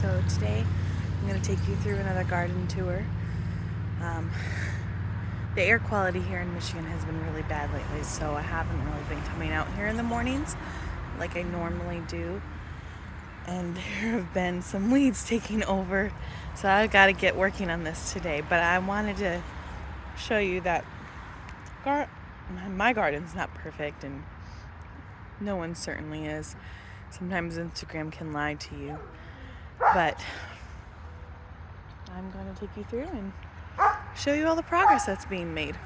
So today I'm going to take you through another garden tour. The air quality here in Michigan has been really bad lately, so I haven't really been coming out here in the mornings like I normally do. And there have been some weeds taking over, so I've got to get working on this today. But I wanted to show you that my garden's not perfect, and no one certainly is. Sometimes Instagram can lie to you. But I'm going to take you through and show you all the progress that's being made.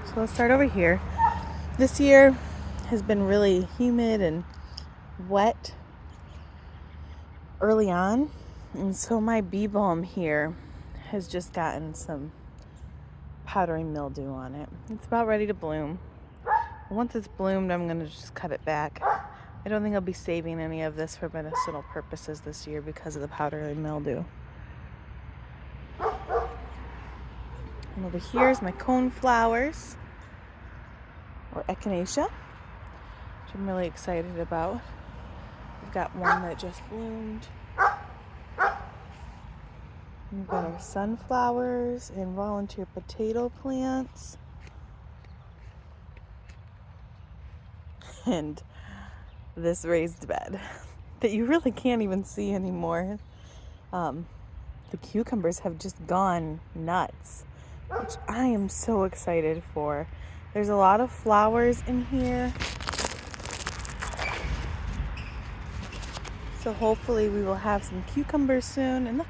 So let's start over here. This year has been really humid and wet early on, and so my bee balm here has just gotten some powdery mildew on it. It's about ready to bloom. Once it's bloomed, I'm going to just cut it back. I don't think I'll be saving any of this for medicinal purposes this year because of the powdery mildew. And over here is my cone flowers, or echinacea, which I'm really excited about. We've got one that just bloomed. We've got our sunflowers and volunteer potato plants. And this raised bed that you really can't even see anymore. The cucumbers have just gone nuts, which I am so excited for. There's a lot of flowers in here, so hopefully we will have some cucumbers soon. And look,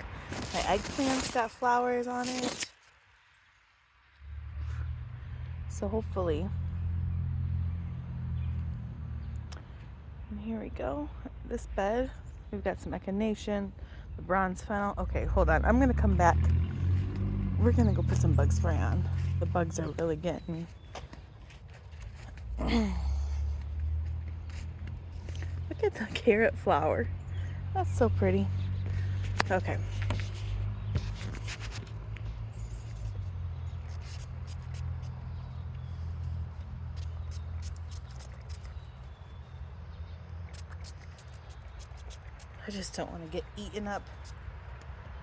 my eggplant's got flowers on it, so hopefully. And here we go. This bed, we've got some echinacea, the bronze fennel. Okay, hold on. I'm gonna come back. We're gonna go put some bug spray on. The bugs are really getting me. Look at the carrot flower. That's so pretty. Okay. I just don't want to get eaten up.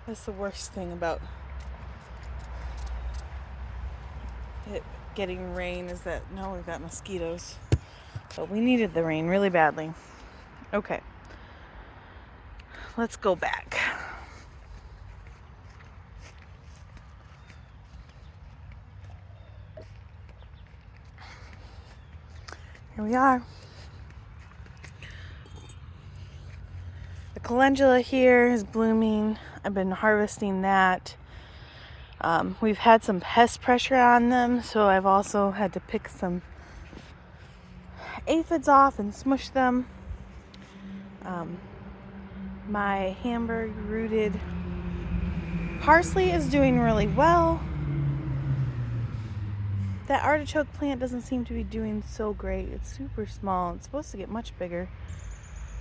That's the worst thing about it getting rain, is that now we've got mosquitoes. But we needed the rain really badly. Okay. Let's go back. Here we are. The calendula here is blooming. I've been harvesting that. We've had some pest pressure on them, so I've also had to pick some aphids off and smush them. My Hamburg rooted parsley is doing really well. That artichoke plant doesn't seem to be doing so great. It's super small. It's supposed to get much bigger.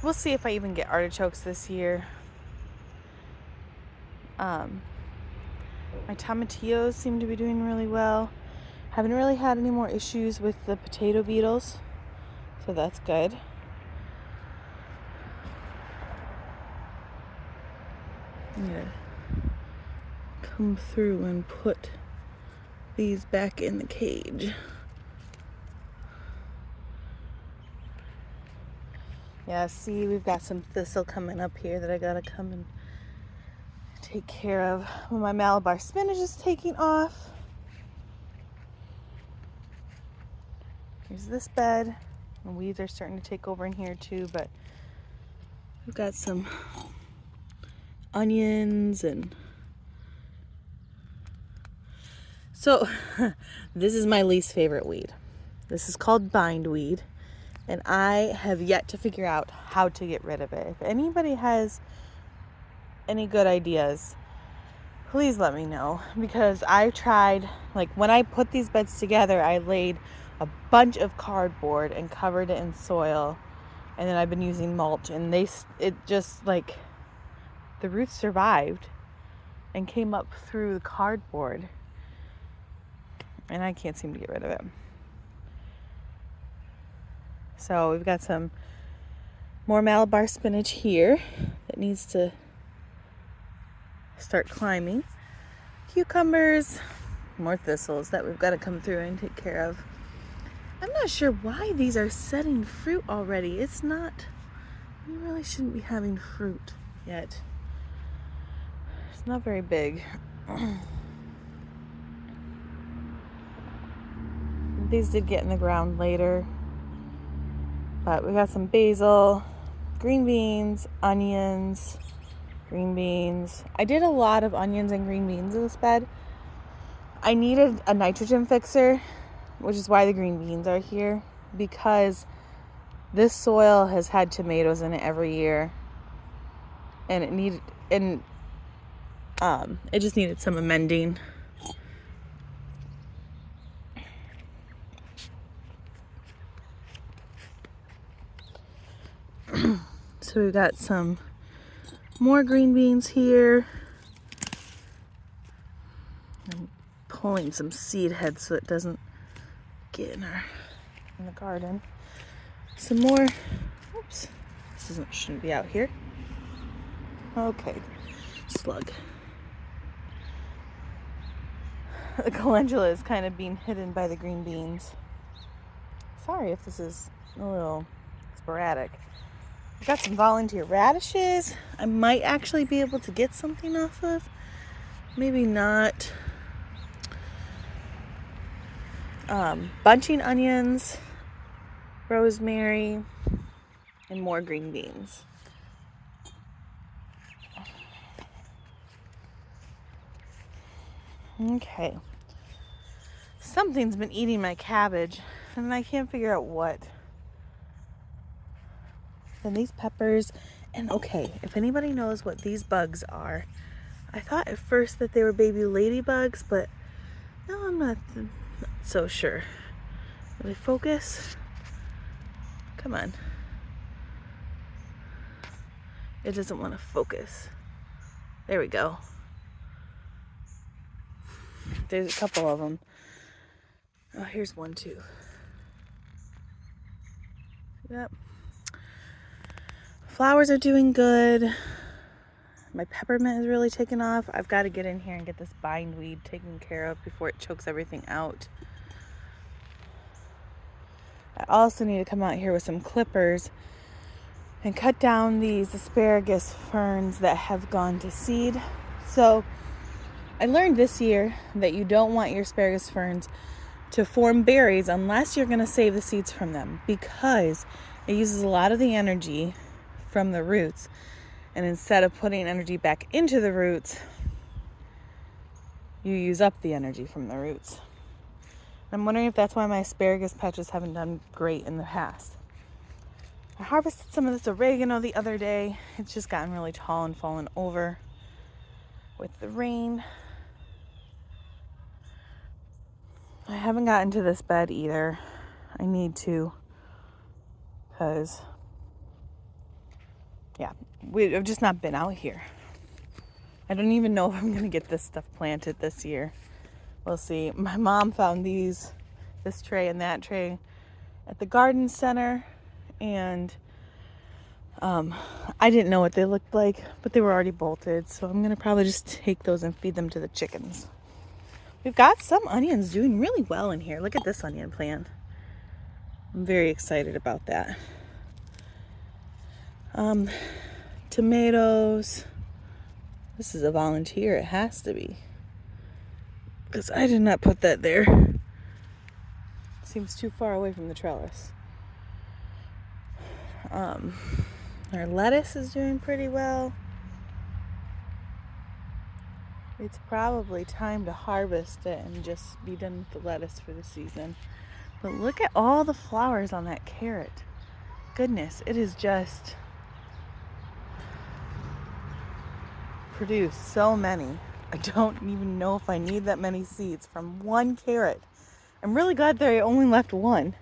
We'll see if I even get artichokes this year. My tomatillos seem to be doing really well. Haven't really had any more issues with the potato beetles, so that's good. I'm gonna come through and put these back in the cage. Yeah, see, we've got some thistle coming up here that I gotta come and take care of. My Malabar spinach is taking off. Here's this bed. The weeds are starting to take over in here too, but we've got some onions and so this is my least favorite weed. This is called bindweed, and I have yet to figure out how to get rid of it. If anybody has any good ideas, please let me know, because I tried, like when I put these beds together, I laid a bunch of cardboard and covered it in soil, and then I've been using mulch, and it just like the roots survived and came up through the cardboard, and I can't seem to get rid of it. So we've got some More Malabar spinach here that needs to start climbing. Cucumbers, more thistles that we've got to come through and take care of. I'm not sure why these are setting fruit already. It's not, you really shouldn't be having fruit yet. It's not very big. These did get in the ground later, but we got some basil, green beans, onions, green beans. I did a lot of onions and green beans in this bed. I needed a nitrogen fixer, which is why the green beans are here, because this soil has had tomatoes in it every year, and it just needed some amending. So we've got some more green beans here. I'm pulling some seed heads so it doesn't get in the garden. Some more. Oops, this shouldn't be out here. Okay, slug. The calendula is kind of being hidden by the green beans. Sorry if this is a little sporadic. I've got some volunteer radishes. I might actually be able to get something off of. Maybe not. Bunching onions, rosemary, and more green beans. Okay. Something's been eating my cabbage, and I can't figure out what. And these peppers, and okay, if anybody knows what these bugs are, I thought at first that they were baby ladybugs, but no, I'm not so sure. Will they focus? Come on. It doesn't want to focus. There we go. There's a couple of them. Oh, here's one too. Yep. Flowers are doing good. My peppermint is really taking off. I've got to get in here and get this bindweed taken care of before it chokes everything out. I also need to come out here with some clippers and cut down these asparagus ferns that have gone to seed. So I learned this year that you don't want your asparagus ferns to form berries unless you're going to save the seeds from them, because it uses a lot of the energy from the roots, and instead of putting energy back into the roots, you use up the energy from the roots. I'm wondering if that's why my asparagus patches haven't done great in the past. I harvested some of this oregano the other day. It's just gotten really tall and fallen over with the rain. I haven't gotten to this bed either. I need to, because yeah, I've just not been out here. I don't even know if I'm going to get this stuff planted this year. We'll see. My mom found this tray and that tray at the garden center, and I didn't know what they looked like, but they were already bolted, so I'm going to probably just take those and feed them to the chickens. We've got some onions doing really well in here. Look at this onion plant. I'm very excited about that. Tomatoes. This is a volunteer. It has to be, because I did not put that there. Seems too far away from the trellis. Our lettuce is doing pretty well. It's probably time to harvest it and just be done with the lettuce for the season. But look at all the flowers on that carrot. Goodness, it is just produced so many. I don't even know if I need that many seeds from one carrot. I'm really glad that I only left one.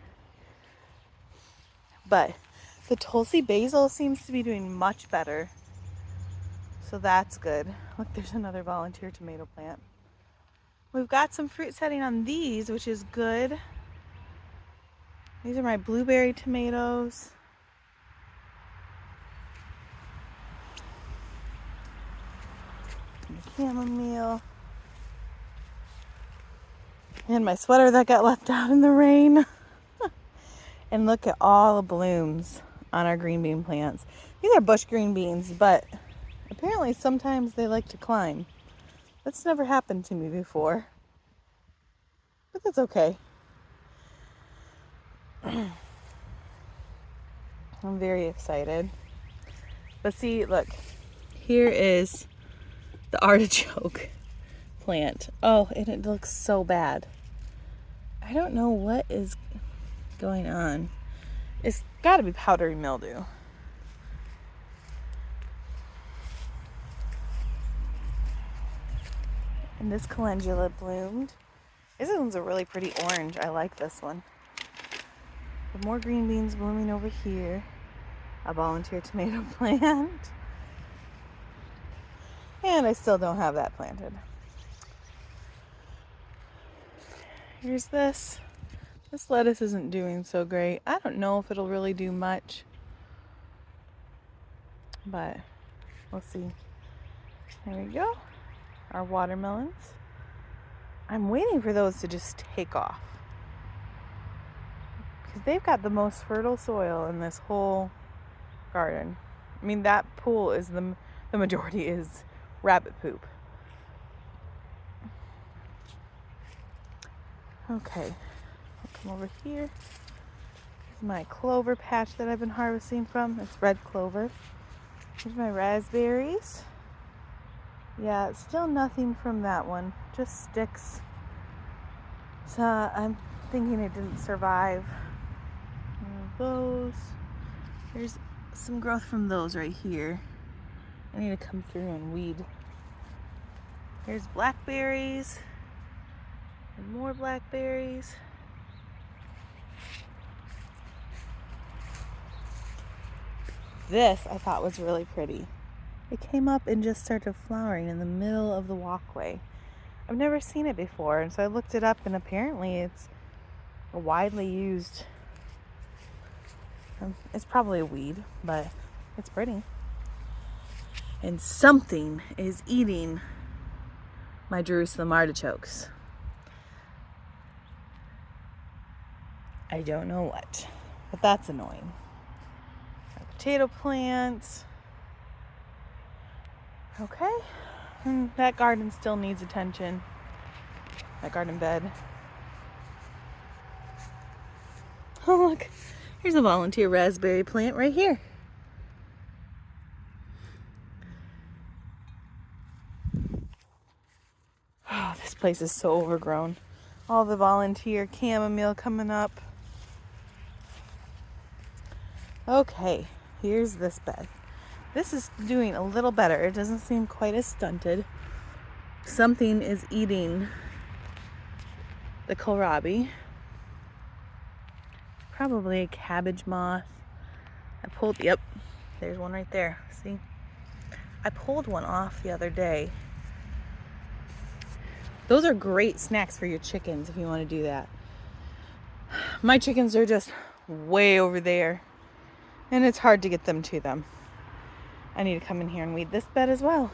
But the Tulsi basil seems to be doing much better. So that's good. Look, there's another volunteer tomato plant. We've got some fruit setting on these, which is good. These are my blueberry tomatoes. And the chamomile. And my sweater that got left out in the rain. And look at all the blooms on our green bean plants. These are bush green beans, but apparently sometimes they like to climb. That's never happened to me before. But that's okay. I'm very excited. But see, look, here is the artichoke plant. Oh, and it looks so bad. I don't know what is going on. It's got to be powdery mildew. And this calendula bloomed. This one's a really pretty orange. I like this one. But more green beans blooming over here. A volunteer tomato plant. And I still don't have that planted. Here's this. This lettuce isn't doing so great. I don't know if it'll really do much. But we'll see. There we go. Our watermelons. I'm waiting for those to just take off. Because they've got the most fertile soil in this whole garden. I mean, that pool is the majority is rabbit poop. Okay, I'll come over here. Here's my clover patch that I've been harvesting from. It's red clover. Here's my raspberries. Yeah, still nothing from that one. Just sticks. So I'm thinking it didn't survive. Those. There's some growth from those right here. I need to come through and weed. Here's blackberries. And more blackberries. This I thought was really pretty. It came up and just started flowering in the middle of the walkway. I've never seen it before, and so I looked it up, and apparently it's a widely used, it's probably a weed, but it's pretty. And something is eating my Jerusalem artichokes. I don't know what, but that's annoying. Our potato plants. Okay, and that garden still needs attention. That garden bed. Oh look, here's a volunteer raspberry plant right here. Oh, this place is so overgrown. All the volunteer chamomile coming up. Okay, here's this bed. This is doing a little better. It doesn't seem quite as stunted. Something is eating the kohlrabi. Probably a cabbage moth. Yep, there's one right there. See? I pulled one off the other day. Those are great snacks for your chickens if you want to do that. My chickens are just way over there, and it's hard to get them to them. I need to come in here and weed this bed as well.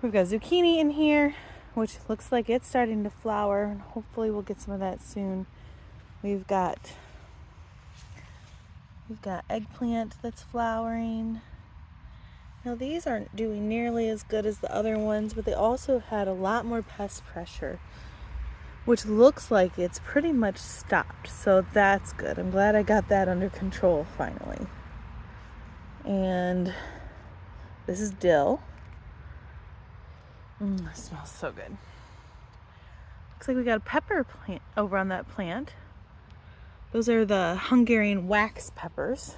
We've got zucchini in here, which looks like it's starting to flower, and hopefully we'll get some of that soon. We've got eggplant that's flowering. Now these aren't doing nearly as good as the other ones, but they also had a lot more pest pressure, which looks like it's pretty much stopped. So that's good. I'm glad I got that under control finally. And this is dill. It smells so good. Looks like we got a pepper plant over on that plant. Those are the Hungarian wax peppers.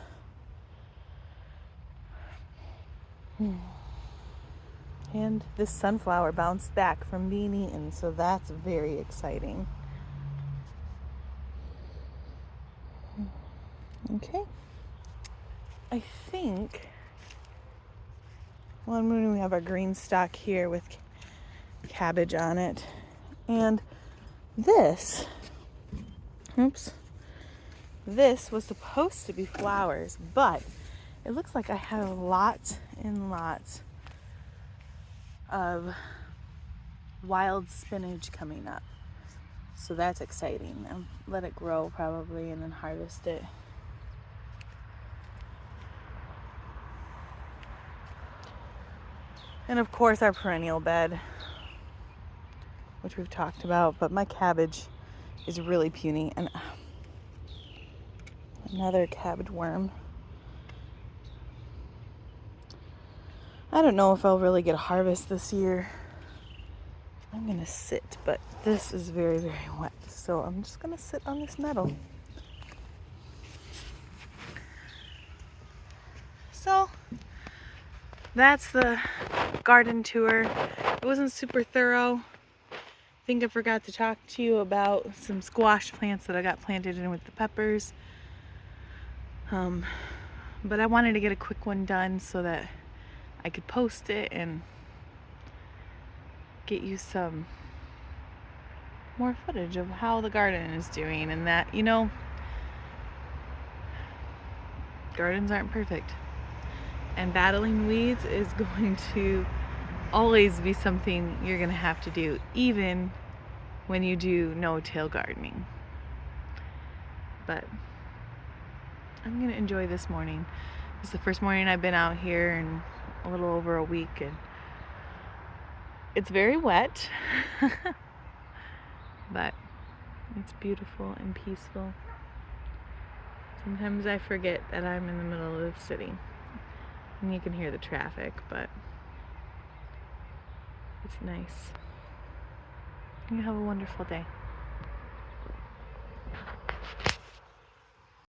And this sunflower bounced back from being eaten, so that's very exciting. Okay. I think one morning we have our green stock here with cabbage on it. And this was supposed to be flowers, but it looks like I have lots and lots of wild spinach coming up. So that's exciting. I'll let it grow probably and then harvest it. And of course our perennial bed, which we've talked about, but my cabbage is really puny. And another cabbage worm. I don't know if I'll really get a harvest this year. I'm gonna sit, but this is very, very wet. So I'm just gonna sit on this metal. So that's the garden tour. It wasn't super thorough. I think I forgot to talk to you about some squash plants that I got planted in with the peppers. But I wanted to get a quick one done so that I could post it and get you some more footage of how the garden is doing, and that, you know, gardens aren't perfect. And battling weeds is going to always be something you're going to have to do, even when you do no-till gardening. But I'm going to enjoy this morning. It's the first morning I've been out here in a little over a week, and it's very wet, but it's beautiful and peaceful. Sometimes I forget that I'm in the middle of the city, and you can hear the traffic, but it's nice. You have a wonderful day.